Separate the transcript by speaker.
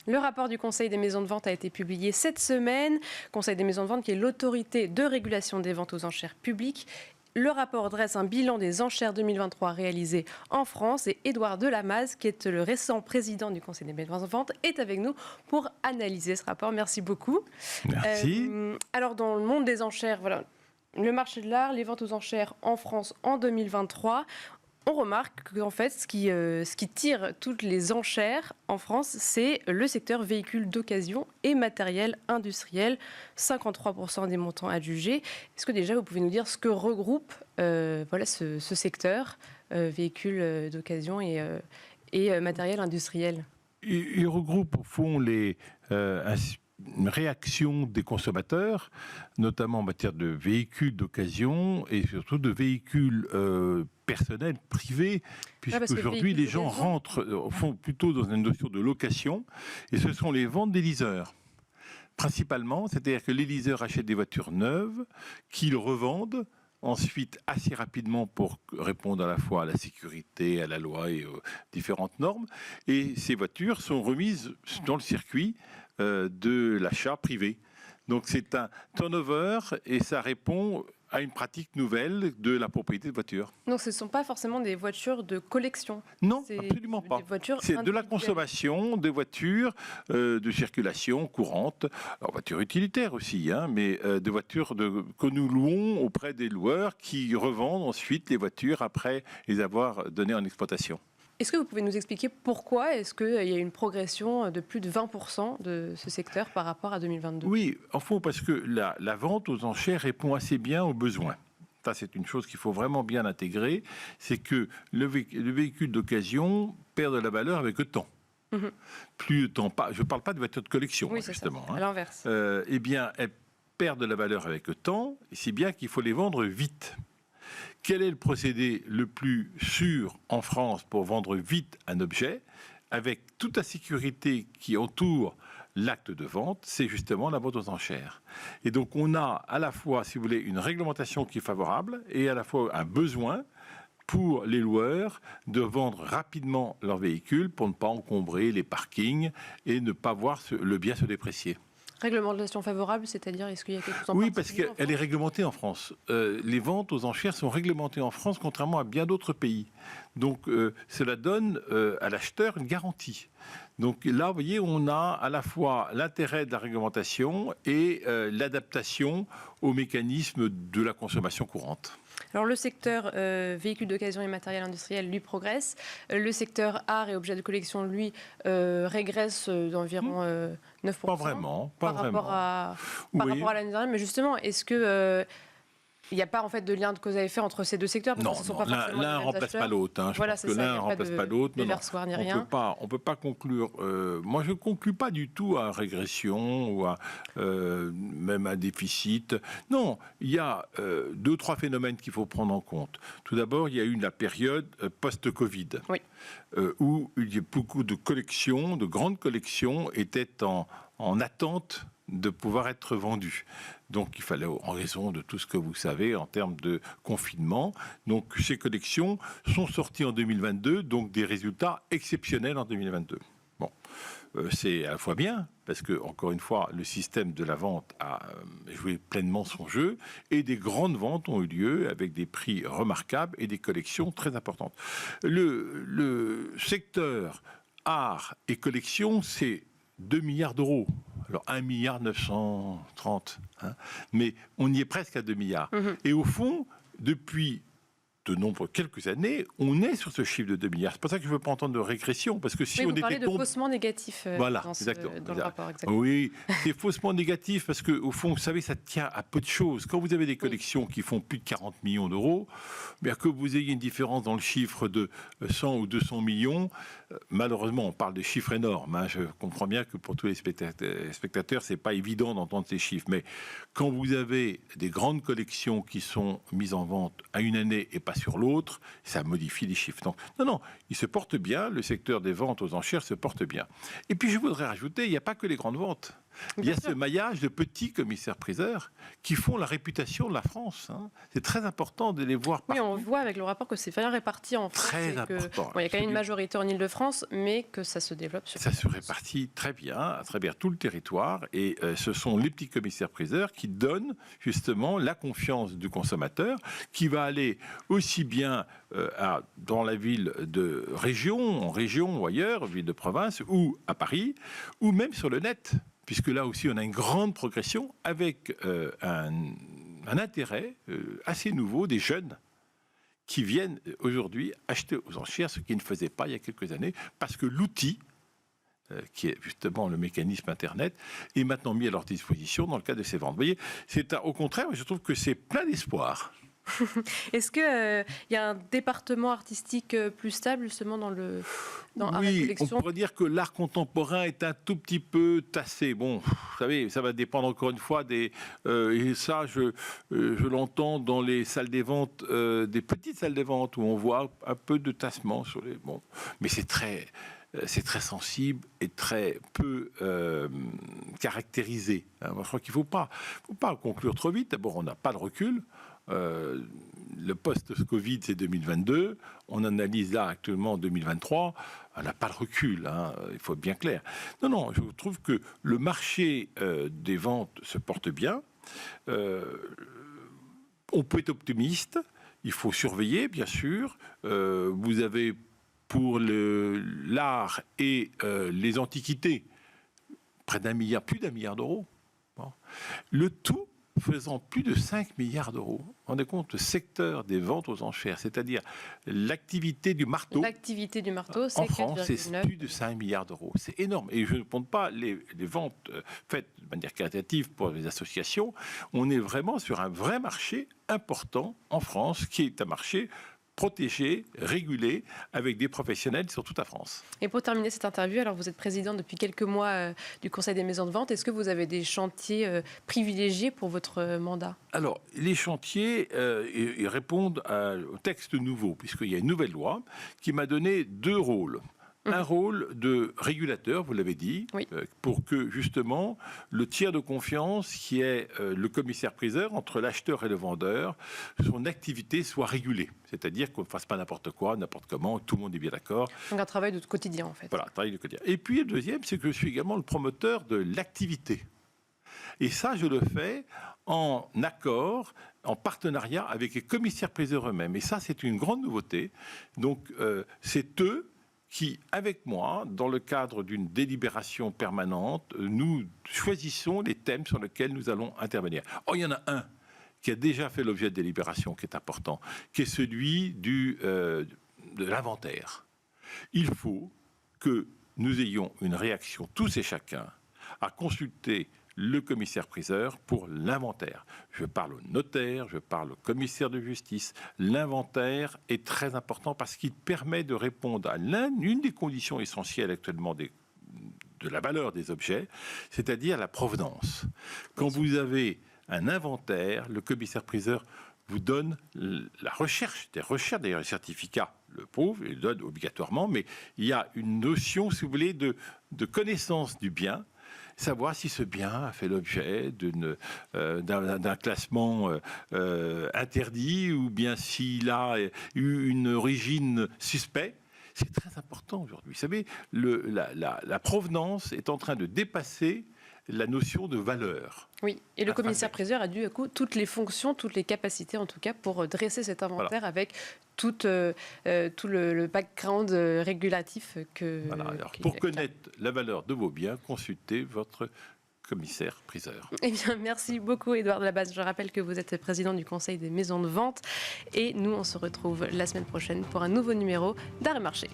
Speaker 1: Le rapport du Conseil des maisons de vente a été publié cette semaine. Conseil des maisons de vente qui est l'autorité de régulation des ventes aux enchères publiques. Le rapport dresse un bilan des enchères 2023 réalisées en France et Édouard Delamaze, qui est le récent président du Conseil des maisons de vente, est avec nous pour analyser ce rapport. Merci beaucoup.
Speaker 2: Merci.
Speaker 1: Alors, dans le monde des enchères, voilà, le marché de l'art, les ventes aux enchères en France en 2023, on remarque qu'en fait, ce qui tire toutes les enchères en France, c'est le secteur véhicules d'occasion et matériel industriel. 53% des montants adjugés. Est-ce que déjà, vous pouvez nous dire ce que regroupe ce secteur, véhicules d'occasion et matériel industriel ?
Speaker 2: Il regroupe au fond une réaction des consommateurs, notamment en matière de véhicules d'occasion et surtout de véhicules personnels, privés, puisqu'aujourd'hui les gens rentrent au fond plutôt dans une notion de location, et ce sont les ventes des leasers. Principalement, c'est-à-dire que les leasers achètent des voitures neuves qu'ils revendent ensuite assez rapidement pour répondre à la fois à la sécurité, à la loi et aux différentes normes. Et ces voitures sont remises dans le circuit de l'achat privé. Donc c'est un turnover et ça répond à une pratique nouvelle de la propriété de voitures.
Speaker 1: Donc ce ne sont pas forcément des voitures de collection.
Speaker 2: Non, absolument pas. C'est de la consommation de voitures de circulation courante, alors voitures utilitaires aussi, mais de voitures que nous louons auprès des loueurs qui revendent ensuite les voitures après les avoir données en exploitation.
Speaker 1: Est-ce que vous pouvez nous expliquer pourquoi est-ce qu'il y a une progression de plus de 20% de ce secteur par rapport à 2022 ?
Speaker 2: Oui, en fond, parce que la vente aux enchères répond assez bien aux besoins. Ça, c'est une chose qu'il faut vraiment bien intégrer, c'est que le véhicule d'occasion perd de la valeur avec le temps. Plus le temps passe, je ne parle pas de voitures de collection,
Speaker 1: oui,
Speaker 2: justement.
Speaker 1: À l'inverse.
Speaker 2: Eh bien, elles perdent de la valeur avec le temps, et c'est bien qu'il faut les vendre vite. Quel est le procédé le plus sûr en France pour vendre vite un objet, avec toute la sécurité qui entoure l'acte de vente? C'est justement la vente aux enchères. Et donc on a à la fois, si vous voulez, une réglementation qui est favorable et à la fois un besoin pour les loueurs de vendre rapidement leurs véhicules pour ne pas encombrer les parkings et ne pas voir le bien se déprécier.
Speaker 1: Réglementation favorable, c'est-à-dire, est-ce qu'il y a quelque chose en
Speaker 2: Oui, parce qu'elle est réglementée en France. Les ventes aux enchères sont réglementées en France, contrairement à bien d'autres pays. Donc, cela donne à l'acheteur une garantie. Donc là, vous voyez, on a à la fois l'intérêt de la réglementation et l'adaptation aux mécanismes de la consommation courante.
Speaker 1: Alors le secteur véhicules d'occasion et matériel industriel, lui, progresse. Le secteur art et objets de collection, lui, régresse d'environ 9%.
Speaker 2: Pas vraiment.
Speaker 1: Par rapport à l'année dernière. Mais justement, est-ce que... il n'y a pas en fait de lien de cause à effet entre ces deux secteurs parce
Speaker 2: Non, l'un ne remplace pas l'autre. Je pense que l'un ne remplace pas l'autre. On ne peut pas conclure. Moi, je ne conclus pas du tout à régression ou à même à déficit. Non, il y a 2-3 phénomènes qu'il faut prendre en compte. Tout d'abord, il y a eu la période post-Covid, où il y a beaucoup de collections, de grandes collections, étaient en attente de pouvoir être vendu. Donc il fallait, en raison de tout ce que vous savez en termes de confinement, donc ces collections sont sorties en 2022, donc des résultats exceptionnels en 2022. Bon, c'est à la fois bien, parce que, encore une fois, le système de la vente a joué pleinement son jeu, et des grandes ventes ont eu lieu avec des prix remarquables et des collections très importantes. Le secteur art et collection, c'est 2 milliards d'euros. Alors 1 milliard 930, mais on y est presque à 2 milliards. Et au fond, depuis quelques années, on est sur ce chiffre de 2 milliards. C'est pour ça que je ne veux pas entendre de régression, parce que si on
Speaker 1: était... Vous parlez de faussement négatif dans le rapport. Exactement.
Speaker 2: Oui, c'est faussement négatif, parce qu'au fond, vous savez, ça tient à peu de choses. Quand vous avez des collections qui font plus de 40 millions d'euros, bien que vous ayez une différence dans le chiffre de 100 ou 200 millions, malheureusement, on parle de chiffres énormes. Je comprends bien que pour tous les spectateurs, c'est pas évident d'entendre ces chiffres. Mais quand vous avez des grandes collections qui sont mises en vente à une année et pas sur l'autre, ça modifie les chiffres. Donc, non, il se porte bien, le secteur des ventes aux enchères se porte bien. Et puis je voudrais rajouter, il n'y a pas que les grandes ventes. Il y a ce maillage de petits commissaires-priseurs qui font la réputation de la France. C'est très important de les voir partout.
Speaker 1: Oui, on voit avec le rapport que c'est bien réparti en France.
Speaker 2: Très important.
Speaker 1: Il y a quand même une majorité en Ile-de-France, mais que ça se développe sur
Speaker 2: ça se répartit très bien à travers tout le territoire. Et ce sont les petits commissaires-priseurs qui donnent justement la confiance du consommateur, qui va aller aussi bien dans la ville de région, en région ou ailleurs, ville de province, ou à Paris, ou même sur le net. Puisque là aussi, on a une grande progression avec un intérêt assez nouveau des jeunes qui viennent aujourd'hui acheter aux enchères, ce qu'ils ne faisaient pas il y a quelques années, parce que l'outil, qui est justement le mécanisme Internet, est maintenant mis à leur disposition dans le cadre de ces ventes. Vous voyez, au contraire, je trouve que c'est plein d'espoir.
Speaker 1: Est-ce qu'il y a un département artistique plus stable justement dans la collection ?
Speaker 2: On pourrait dire que l'art contemporain est un tout petit peu tassé. Bon, vous savez, ça va dépendre encore une fois et ça, je l'entends dans les salles des ventes, des petites salles des ventes où on voit un peu de tassement sur les. Bon, mais c'est très sensible et très peu caractérisé. Je crois qu'il ne faut pas conclure trop vite. D'abord, on n'a pas de recul. Le post-Covid, c'est 2022. On analyse là actuellement en 2023. On n'a pas de recul, il faut être bien clair. Non, je trouve que le marché des ventes se porte bien. On peut être optimiste. Il faut surveiller, bien sûr. Vous avez pour l'art et les antiquités plus d'1 milliard d'euros. Bon. Le tout faisant plus de 5 milliards d'euros. Vous vous rendez compte, le secteur des ventes aux enchères, c'est-à-dire l'activité du marteau.
Speaker 1: L'activité du marteau, c'est
Speaker 2: en France, c'est plus de 5 milliards d'euros. C'est énorme. Et je ne compte pas les ventes faites de manière caritative pour les associations. On est vraiment sur un vrai marché important en France, qui est un marché protégé, régulé, avec des professionnels sur toute la France.
Speaker 1: Et pour terminer cette interview, alors vous êtes président depuis quelques mois du Conseil des maisons de vente. Est-ce que vous avez des chantiers privilégiés pour votre mandat ?
Speaker 2: Alors, les chantiers, ils répondent au texte nouveau, puisqu'il y a une nouvelle loi qui m'a donné 2 rôles. Un rôle de régulateur, vous l'avez dit,
Speaker 1: oui.
Speaker 2: Pour que justement le tiers de confiance qui est le commissaire-priseur entre l'acheteur et le vendeur, son activité soit régulée. C'est-à-dire qu'on ne fasse pas n'importe quoi, n'importe comment, tout le monde est bien d'accord.
Speaker 1: Donc un travail de quotidien en fait.
Speaker 2: Voilà, un travail de quotidien. Et puis le deuxième, c'est que je suis également le promoteur de l'activité. Et ça, je le fais en accord, en partenariat avec les commissaires-priseurs eux-mêmes. Et ça, c'est une grande nouveauté. Donc c'est eux qui, avec moi, dans le cadre d'une délibération permanente, nous choisissons les thèmes sur lesquels nous allons intervenir. Oh, il y en a un qui a déjà fait l'objet de délibération, qui est important, qui est celui de l'inventaire. Il faut que nous ayons une réaction, tous et chacun, à consulter le commissaire-priseur pour l'inventaire. Je parle au notaire, je parle au commissaire de justice. L'inventaire est très important parce qu'il permet de répondre à une des conditions essentielles actuellement de la valeur des objets, c'est-à-dire la provenance. Quand vous avez un inventaire, le commissaire-priseur vous donne la recherche, d'ailleurs les certificats le prouvent, il le donne obligatoirement, mais il y a une notion, si vous voulez, de connaissance du bien, savoir si ce bien a fait l'objet d'un classement interdit ou bien s'il a eu une origine suspecte. C'est très important aujourd'hui. Vous savez, la provenance est en train de dépasser la notion de valeur.
Speaker 1: Oui, et le commissaire-priseur a du coup toutes les fonctions, toutes les capacités en tout cas pour dresser cet inventaire avec tout le background régulatif que...
Speaker 2: Voilà. Alors, pour connaître la valeur de vos biens, consultez votre commissaire-priseur.
Speaker 1: Eh bien, merci beaucoup Édouard Delabase. Je rappelle que vous êtes président du Conseil des maisons de vente et nous, on se retrouve la semaine prochaine pour un nouveau numéro d'Arts et Marché.